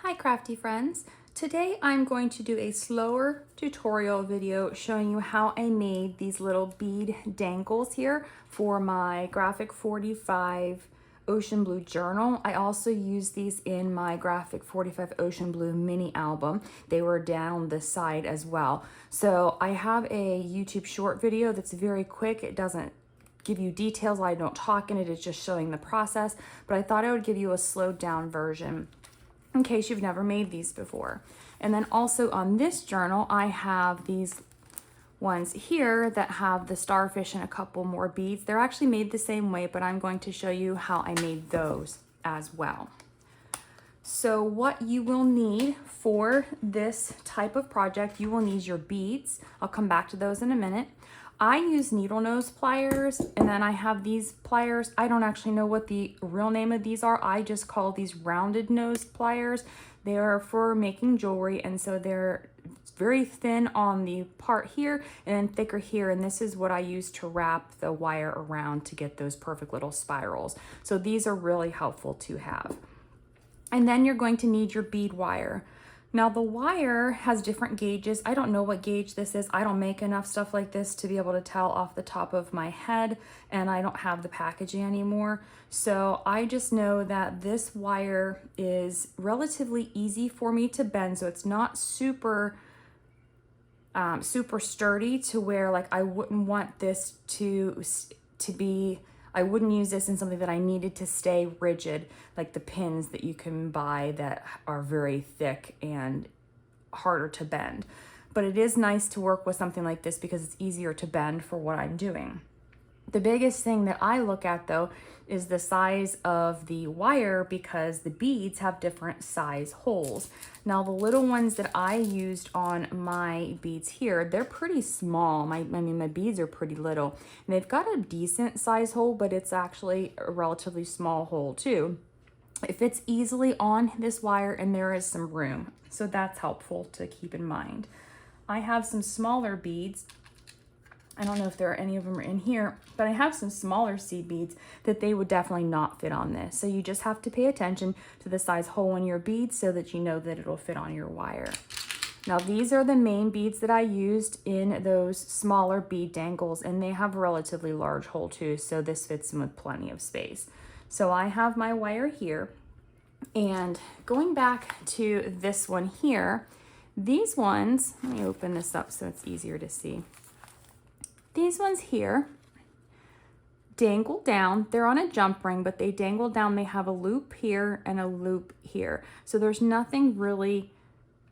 Hi crafty friends. Today I'm going to do a slower tutorial video showing you how I made these little bead dangles here for my graphic 45 ocean blue journal. I also use these in my graphic 45 ocean blue mini album. They were down the side as well. So I have a YouTube short video that's very quick. It doesn't give you details. I don't talk in it. It's just showing the process, but I thought I would give you a slowed down version in case you've never made these before. And then also on this journal, I have these ones here that have the starfish and a couple more beads. They're actually made the same way, but I'm going to show you how I made those as well. So what you will need for this type of project, you will need your beads. I'll come back to those in a minute. I use needle nose pliers, and then I have these pliers. I don't actually know what the real name of these are. I just call these rounded nose pliers. They are for making jewelry, and so they're very thin on the part here and thicker here, and this is what I use to wrap the wire around to get those perfect little spirals. So these are really helpful to have. And then you're going to need your bead wire. Now the wire has different gauges. I don't know what gauge this is. I don't make enough stuff like this to be able to tell off the top of my head, and I don't have the packaging anymore. So I just know that this wire is relatively easy for me to bend, so it's not super sturdy to where like I wouldn't want this to be, I wouldn't use this in something that I needed to stay rigid, like the pins that you can buy that are very thick and harder to bend. But it is nice to work with something like this because it's easier to bend for what I'm doing. The biggest thing that I look at though is the size of the wire, because the beads have different size holes. Now the little ones that I used on my beads here, they're pretty small. My beads are pretty little, and they've got a decent size hole, but it's actually a relatively small hole too. It fits easily on this wire, and there is some room. So that's helpful to keep in mind. I have some smaller beads. I don't know if there are any of them in here, but I have some smaller seed beads that they would definitely not fit on this. So you just have to pay attention to the size hole in your beads so that you know that it'll fit on your wire. Now these are the main beads that I used in those smaller bead dangles, and they have a relatively large hole too, so this fits in with plenty of space. So I have my wire here, and going back to this one here, these ones, let me open this up so it's easier to see. These ones here dangle down. They're on a jump ring, but they dangle down. They have a loop here and a loop here. So there's nothing really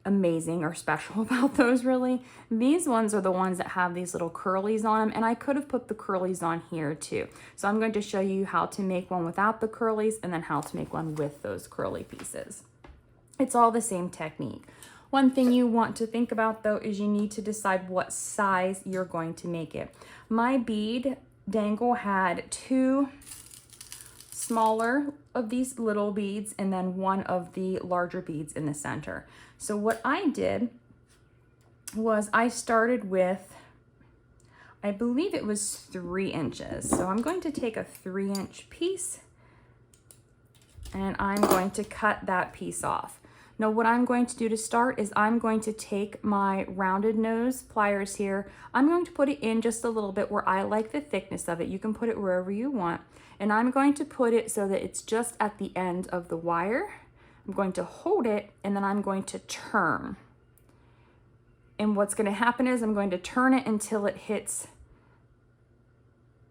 amazing or special about those really. These ones are the ones that have these little curlies on them, and I could have put the curlies on here too. So I'm going to show you how to make one without the curlies and then how to make one with those curly pieces. It's all the same technique. One thing you want to think about though is you need to decide what size you're going to make it. My bead dangle had two smaller of these little beads and then one of the larger beads in the center. So what I did was I started with, I believe it was 3 inches. So I'm going to take a 3-inch piece and I'm going to cut that piece off. Now what I'm going to do to start is I'm going to take my rounded nose pliers here. I'm going to put it in just a little bit where I like the thickness of it. You can put it wherever you want. And I'm going to put it so that it's just at the end of the wire. I'm going to hold it, and then I'm going to turn. And what's going to happen is I'm going to turn it until it hits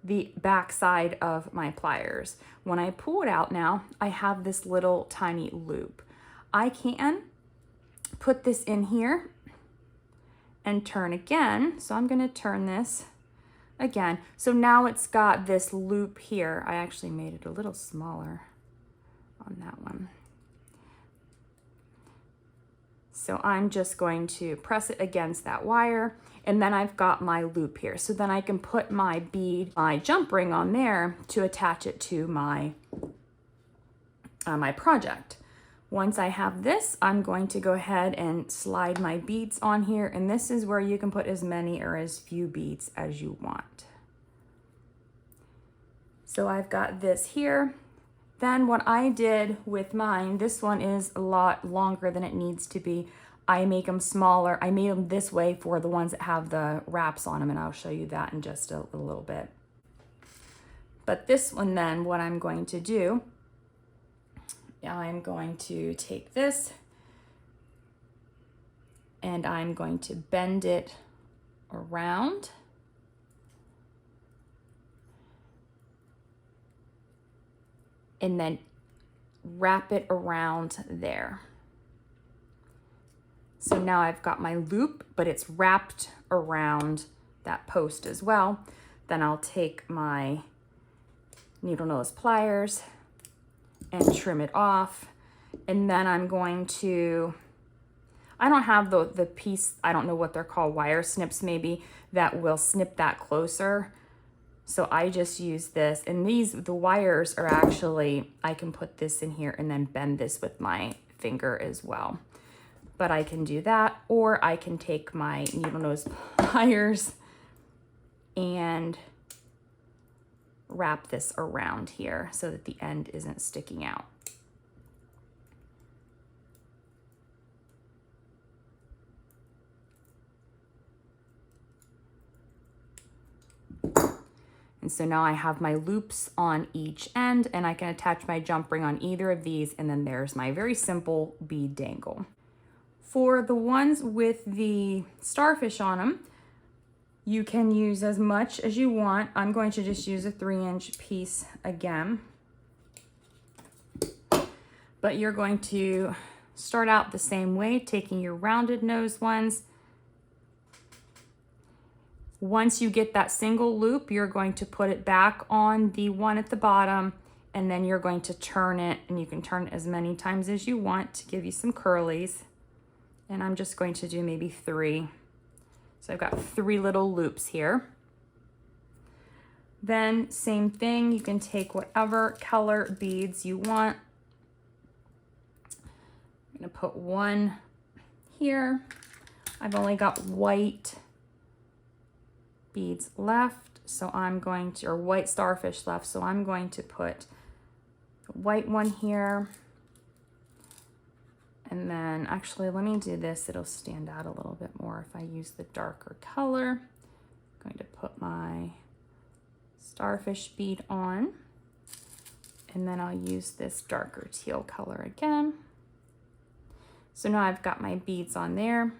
the back side of my pliers. When I pull it out now, I have this little tiny loop. I can put this in here and turn again. So I'm going to turn this again. So now it's got this loop here. I actually made it a little smaller on that one. So I'm just going to press it against that wire, and then I've got my loop here. So then I can put my bead, my jump ring on there to attach it to my, my project. Once I have this, I'm going to go ahead and slide my beads on here, and this is where you can put as many or as few beads as you want. So I've got this here, Then what I did with mine, this one is a lot longer than it needs to be. I make them smaller. I made them this way for the ones that have the wraps on them, and I'll show you that in just a little bit. But this one then, what I'm going to do, I'm going to take this and I'm going to bend it around. And then wrap it around there. So now I've got my loop, but it's wrapped around that post as well. Then I'll take my needle nose pliers and trim it off. And then I'm going to, I don't have the piece, I don't know what they're called, wire snips maybe, that will snip that closer. So I just use this, and the wires are actually, I can put this in here and then bend this with my finger as well. But I can do that, or I can take my needle nose pliers and wrap this around here so that the end isn't sticking out. And so now I have my loops on each end, and I can attach my jump ring on either of these, and then there's my very simple bead dangle. For the ones with the starfish on them, you can use as much as you want. I'm going to just use a 3-inch piece again. But you're going to start out the same way, taking your rounded nose ones. Once you get that single loop, you're going to put it back on the one at the bottom, and then you're going to turn it, and you can turn it as many times as you want to give you some curlies. And I'm just going to do maybe 3. So I've got 3 little loops here. Then same thing, you can take whatever color beads you want. I'm gonna put one here. I've only got white beads left, so I'm going to, or white starfish left, so I'm going to put the white one here. And then actually, let me do this. It'll stand out a little bit more if I use the darker color. I'm going to put my starfish bead on, and then I'll use this darker teal color again. So now I've got my beads on there.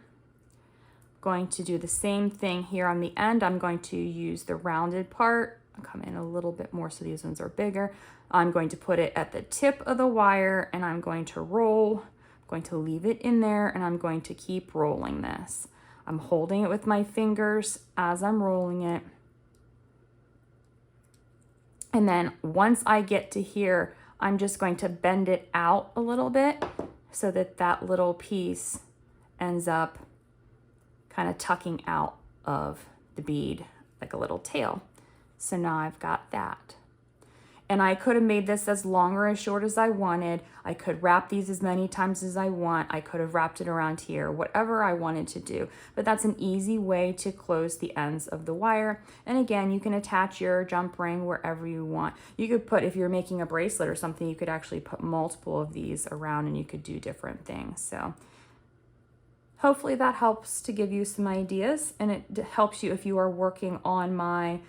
Going to do the same thing here on the end. I'm going to use the rounded part. I'll come in a little bit more so these ones are bigger. I'm going to put it at the tip of the wire, and I'm going to roll. I'm going to leave it in there, and I'm going to keep rolling this. I'm holding it with my fingers as I'm rolling it. And then once I get to here, I'm just going to bend it out a little bit so that that little piece ends up kind of tucking out of the bead like a little tail. So now I've got that. And I could have made this as long or as short as I wanted. I could wrap these as many times as I want. I could have wrapped it around here, whatever I wanted to do. But that's an easy way to close the ends of the wire. And again, you can attach your jump ring wherever you want. You could put, if you're making a bracelet or something, you could actually put multiple of these around and you could do different things. So hopefully that helps to give you some ideas, and it helps you if you are working on my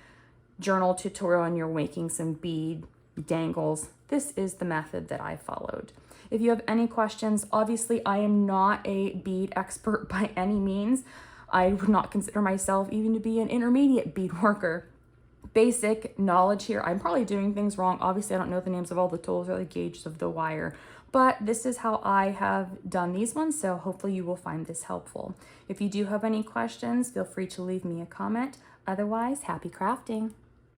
journal tutorial and you're making some bead dangles. This is the method that I followed. If you have any questions, obviously I am not a bead expert by any means. I would not consider myself even to be an intermediate bead worker. Basic knowledge here. I'm probably doing things wrong. Obviously I don't know the names of all the tools or the gauges of the wire, but this is how I have done these ones, so hopefully you will find this helpful. If you do have any questions, feel free to leave me a comment. Otherwise, happy crafting.